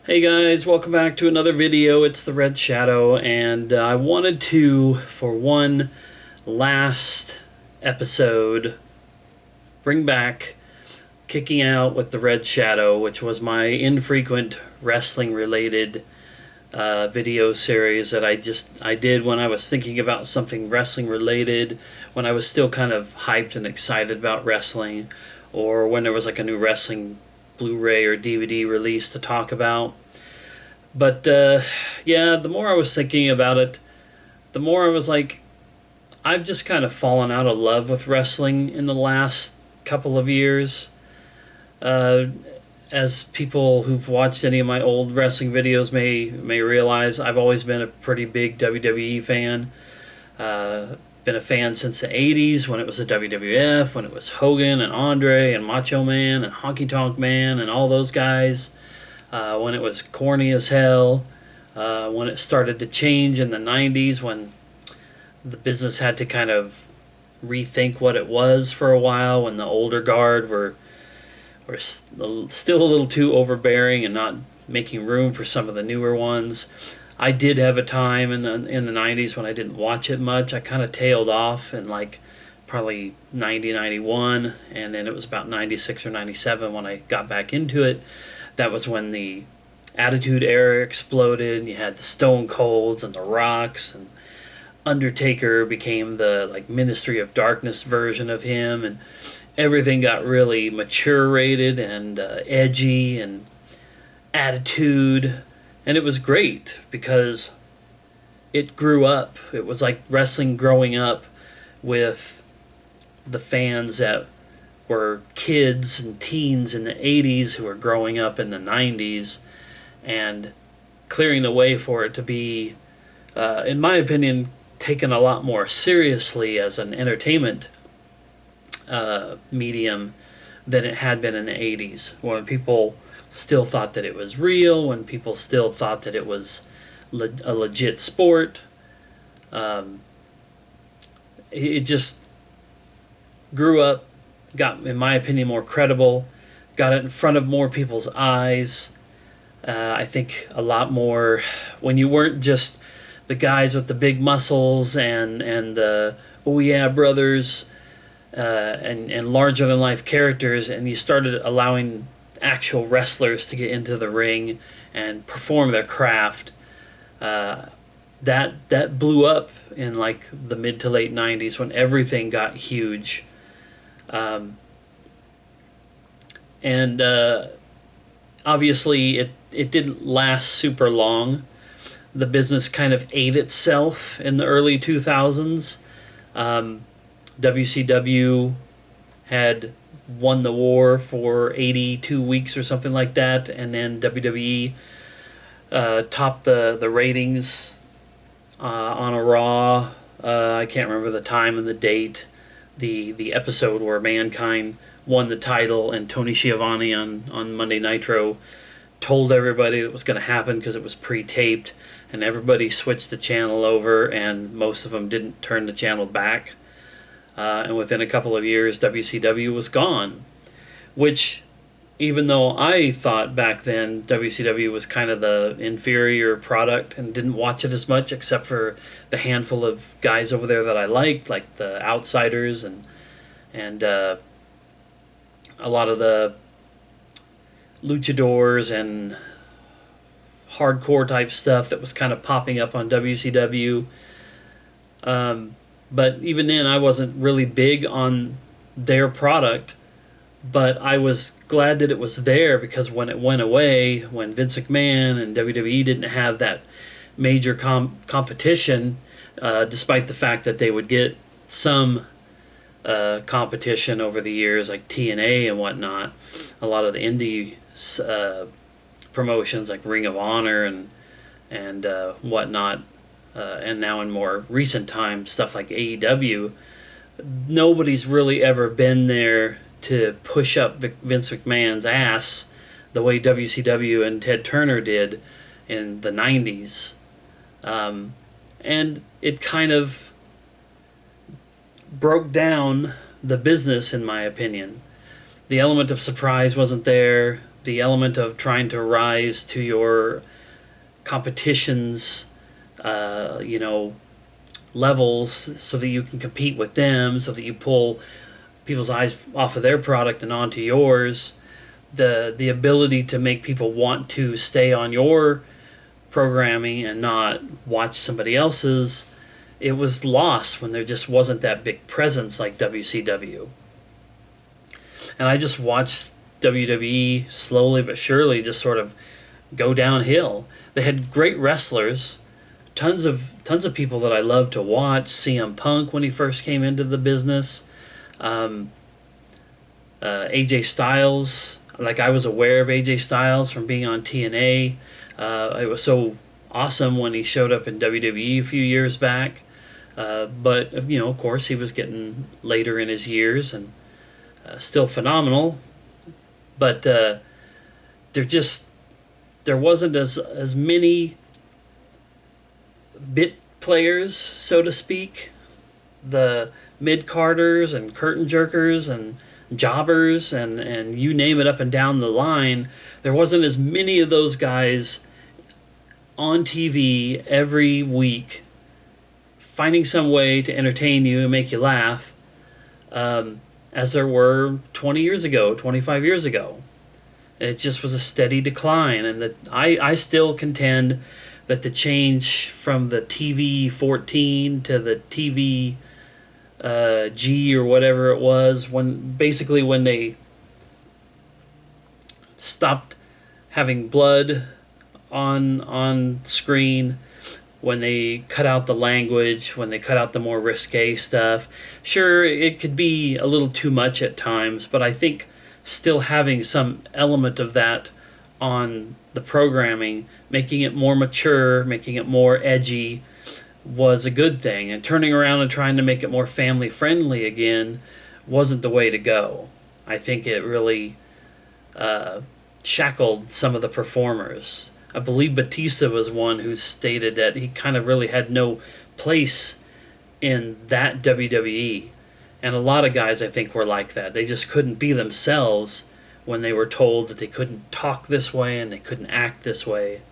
Hey guys, welcome back to another video. It's the Red Shadow, and I wanted to, for one last episode, bring back Kicking Out with the Red Shadow, which was my infrequent wrestling related video series that I did when I was thinking about something wrestling related, when I was still kind of hyped and excited about wrestling, or when there was like a new wrestling Blu-ray or DVD release to talk about. But yeah, the more I was thinking about it, the more I was like, I've just kind of fallen out of love with wrestling in the last couple of years. Uh, as people who've watched any of my old wrestling videos may realize, I've always been a pretty big WWE fan. Been a fan since the 80s when it was the WWF, when it was Hogan and Andre and Macho Man and Honky Tonk Man and all those guys. When it was corny as hell. When it started to change in the 90s, when the business had to kind of rethink what it was for a while, when the older guard were still a little too overbearing and not making room for some of the newer ones. I did have a time in the 90s when I didn't watch it much. I kind of tailed off in like probably 90, 91, and then it was about 96 or 97 when I got back into it. That was when the Attitude Era exploded. You had the Stone Colds and the Rocks, and Undertaker became the like Ministry of Darkness version of him, and everything got really mature rated and edgy and attitude, and it was great because it grew up. It was like wrestling growing up with the fans that were kids and teens in the 80s who were growing up in the 90s, and clearing the way for it to be, in my opinion, taken a lot more seriously as an entertainment medium than it had been in the 80s, when people still thought that it was real, when people still thought that it was a legit sport. It just grew up, got, in my opinion, more credible, got it in front of more people's eyes. I think a lot more when you weren't just the guys with the big muscles and the oh yeah brothers and larger than life characters, and you started allowing actual wrestlers to get into the ring and perform their craft. That blew up in like the mid to late 90s when everything got huge. And obviously it didn't last super long. The business kind of ate itself in the early 2000s. WCW had won the war for 82 weeks or something like that, and then WWE topped the ratings on a Raw. I can't remember the time and the date. The episode where Mankind won the title, and Tony Schiavone on Monday Nitro told everybody it was going to happen because it was pre-taped, and everybody switched the channel over, and most of them didn't turn the channel back. And within a couple of years, WCW was gone, which, even though I thought back then WCW was kind of the inferior product and didn't watch it as much, except for the handful of guys over there that I liked, like the Outsiders and a lot of the luchadors and hardcore type stuff that was kind of popping up on WCW. But even then, I wasn't really big on their product, but I was glad that it was there, because when it went away, when Vince McMahon and WWE didn't have that major competition, despite the fact that they would get some competition over the years, like TNA and whatnot, a lot of the indie promotions like Ring of Honor and whatnot, and now in more recent times, stuff like AEW, nobody's really ever been there to push up Vince McMahon's ass the way WCW and Ted Turner did in the 90s. And it kind of broke down the business, in my opinion. The element of surprise wasn't there. the element of trying to rise to your competition's, you know, levels so that you can compete with them, so that you pull people's eyes off of their product and onto yours. The ability to make people want to stay on your programming and not watch somebody else's, it was lost when there just wasn't that big presence like WCW. And I just watched WWE slowly but surely just sort of go downhill. They had great wrestlers, tons of people that I love to watch. CM Punk when he first came into the business, AJ Styles. Like, I was aware of AJ Styles from being on TNA. It was so awesome when he showed up in WWE a few years back. But, you know, of course, he was getting later in his years and still phenomenal. But there wasn't as many bit players, so to speak. The mid-carders and curtain jerkers and jobbers and you name it up and down the line, there wasn't as many of those guys on TV every week finding some way to entertain you and make you laugh as there were 20 years ago, 25 years ago. It just was a steady decline, and I still contend that the change from the TV 14 to the TV G or whatever it was, when they stopped having blood on screen, when they cut out the language, when they cut out the more risque stuff. Sure, it could be a little too much at times, but I think still having some element of that on the programming, making it more mature, making it more edgy, was a good thing. And turning around and trying to make it more family friendly again wasn't the way to go. I think it really shackled some of the performers. I believe Batista was one who stated that he kind of really had no place in that WWE. And a lot of guys, I think, were like that. They just couldn't be themselves when they were told that they couldn't talk this way and they couldn't act this way.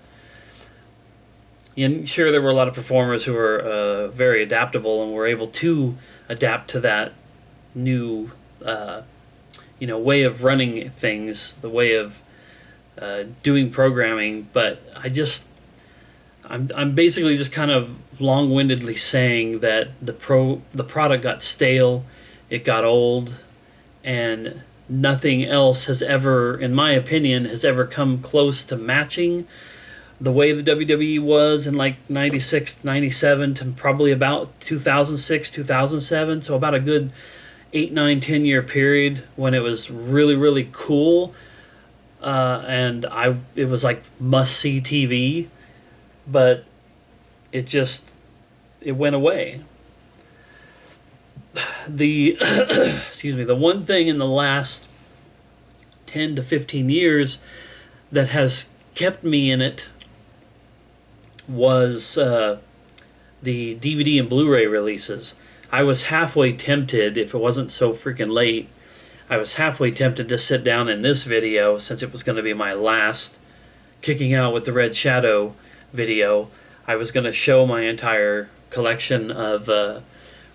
And sure, there were a lot of performers who were very adaptable and were able to adapt to that new, way of running things, the way of doing programming. But I'm basically just kind of long-windedly saying that the product got stale, it got old, and nothing else has ever, in my opinion, has ever come close to matching the way the WWE was in like 96, 97 to probably about 2006, 2007. So about a good 8, 9, 10 year period when it was really, really cool. And it was like must-see TV, but it went away. The one thing in the last 10 to 15 years that has kept me in it was the DVD and Blu-ray releases. I was halfway tempted, if it wasn't so freaking late, I was halfway tempted to sit down in this video, since it was going to be my last Kicking Out with the Red Shadow video. I was going to show my entire collection of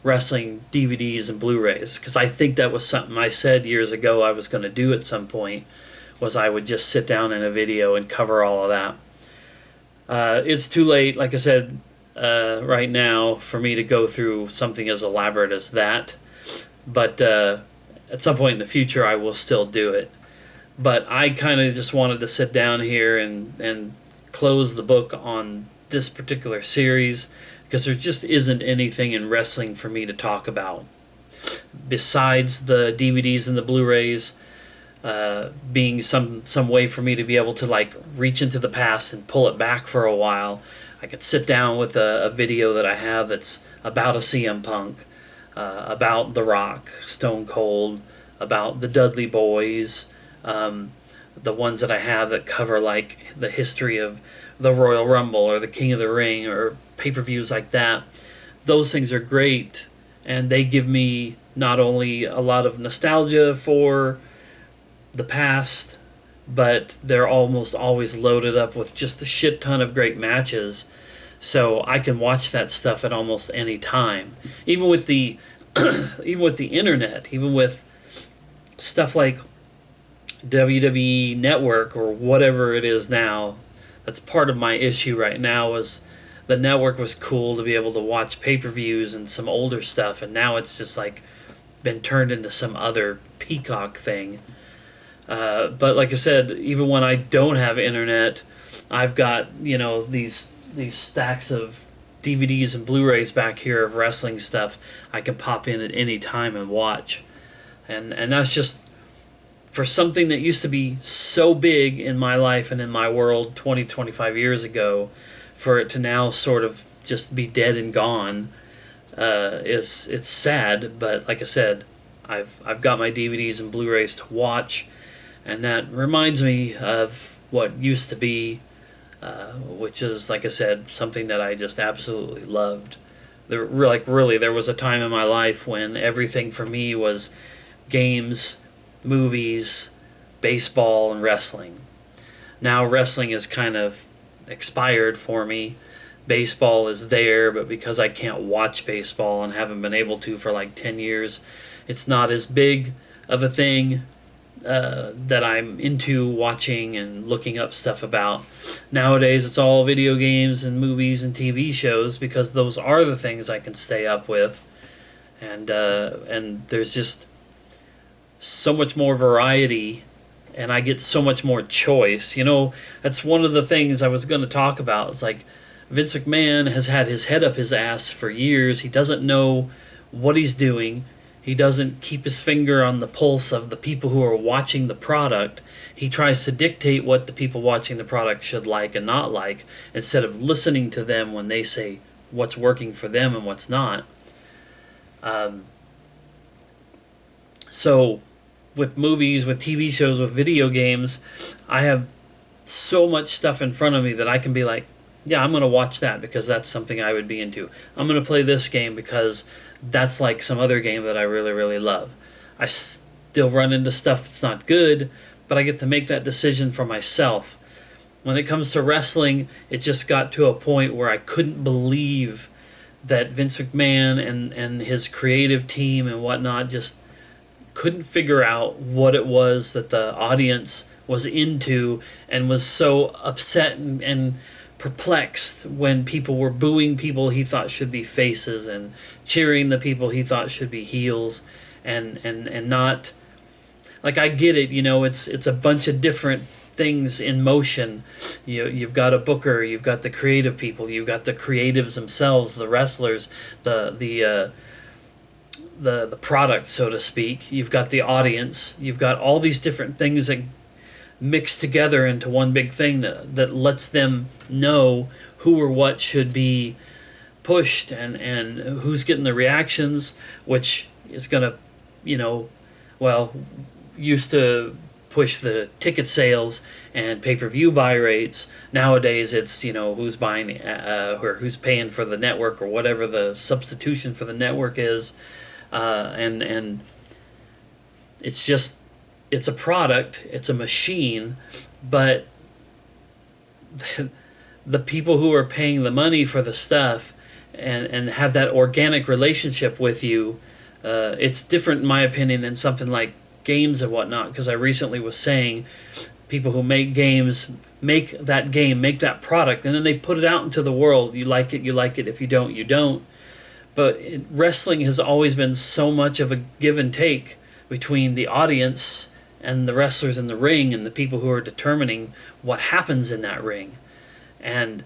wrestling DVDs and Blu-rays, because I think that was something I said years ago I was going to do at some point, was I would just sit down in a video and cover all of that. It's too late, like I said, right now for me to go through something as elaborate as that, but at some point in the future I will still do it. But I kind of just wanted to sit down here and close the book on this particular series, because there just isn't anything in wrestling for me to talk about besides the DVDs and the Blu-rays being some way for me to be able to like reach into the past and pull it back for a while. I could sit down with a video that I have that's about a CM Punk, about The Rock, Stone Cold, about the Dudley Boys, the ones that I have that cover like the history of the Royal Rumble or the King of the Ring or pay-per-views like that. Those things are great, and they give me not only a lot of nostalgia for the past, but they're almost always loaded up with just a shit ton of great matches. So I can watch that stuff at almost any time. Even with the even with the internet, even with stuff like WWE Network or whatever it is now. That's part of my issue right now is the network was cool to be able to watch pay-per-views and some older stuff, and now it's just like been turned into some other peacock thing. But like I said, even when I don't have internet, I've got, you know, these stacks of DVDs and Blu-rays back here of wrestling stuff I can pop in at any time and watch. And that's just for something that used to be so big in my life and in my world 20, 25 years ago, for it to now sort of just be dead and gone, it's sad. But like I said, I've got my DVDs and Blu-rays to watch, and that reminds me of what used to be, which is, like I said, something that I just absolutely loved. There was a time in my life when everything for me was games, movies, baseball, and wrestling. Now wrestling is kind of expired for me. Baseball is there, but because I can't watch baseball and haven't been able to for like 10 years, it's not as big of a thing that I'm into watching and looking up stuff about. Nowadays, it's all video games and movies and TV shows, because those are the things I can stay up with. And there's just so much more variety, and I get so much more choice. You know, that's one of the things I was going to talk about. It's like Vince McMahon has had his head up his ass for years. He doesn't know what he's doing. He doesn't keep his finger on the pulse of the people who are watching the product. He tries to dictate what the people watching the product should like and not like, instead of listening to them when they say what's working for them and what's not. So with movies, with TV shows, with video games, I have so much stuff in front of me that I can be like, yeah, I'm going to watch that because that's something I would be into. I'm going to play this game because that's like some other game that I really, really love. I still run into stuff that's not good, but I get to make that decision for myself. When it comes to wrestling, it just got to a point where I couldn't believe that Vince McMahon and his creative team and whatnot just couldn't figure out what it was that the audience was into, and was so upset and perplexed when people were booing people he thought should be faces and cheering the people he thought should be heels, and not, like, I get it, you know, it's a bunch of different things in motion. You've got a booker, you've got the creative people, you've got the creatives themselves, the wrestlers, the product, so to speak. You've got the audience. You've got all these different things that mix together into one big thing that lets them know who or what should be pushed and who's getting the reactions, which is going to, you know, well, used to push the ticket sales and pay-per-view buy rates. Nowadays, it's, you know, who's buying or who's paying for the network, or whatever the substitution for the network is. And it's just, it's a product, it's a machine, but the people who are paying the money for the stuff and have that organic relationship with you, it's different, in my opinion, than something like games and whatnot, because I recently was saying people who make games make that game, make that product, and then they put it out into the world. You like it, you like it. If you don't, you don't. But wrestling has always been so much of a give and take between the audience and the wrestlers in the ring and the people who are determining what happens in that ring. And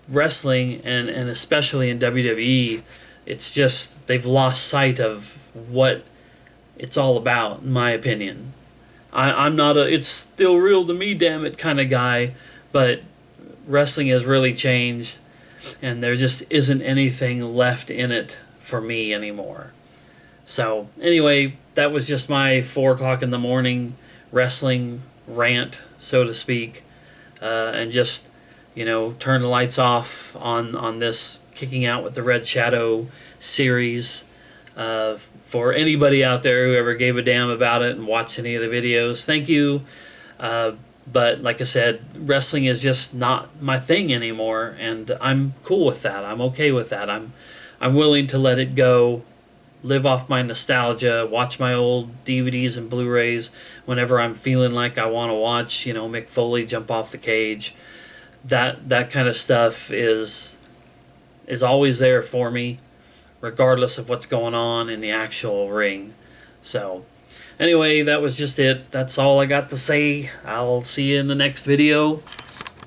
wrestling, and especially in WWE, it's just, they've lost sight of what it's all about, in my opinion. I'm not a it's still real to me, damn it kind of guy, but wrestling has really changed, and there just isn't anything left in it for me anymore. So anyway, that was just my 4 o'clock in the morning wrestling rant, so to speak, and just, you know, turn the lights off on this Kicking Out with the Red Shadow series. For anybody out there who ever gave a damn about it and watched any of the videos, thank you. But like I said, wrestling is just not my thing anymore, and I'm cool with that. I'm okay with that. I'm willing to let it go, live off my nostalgia, watch my old DVDs and Blu-rays whenever I'm feeling like I want to watch, Mick Foley jump off the cage. That kind of stuff is always there for me, regardless of what's going on in the actual ring. So, anyway, that was just it. That's all I got to say. I'll see you in the next video.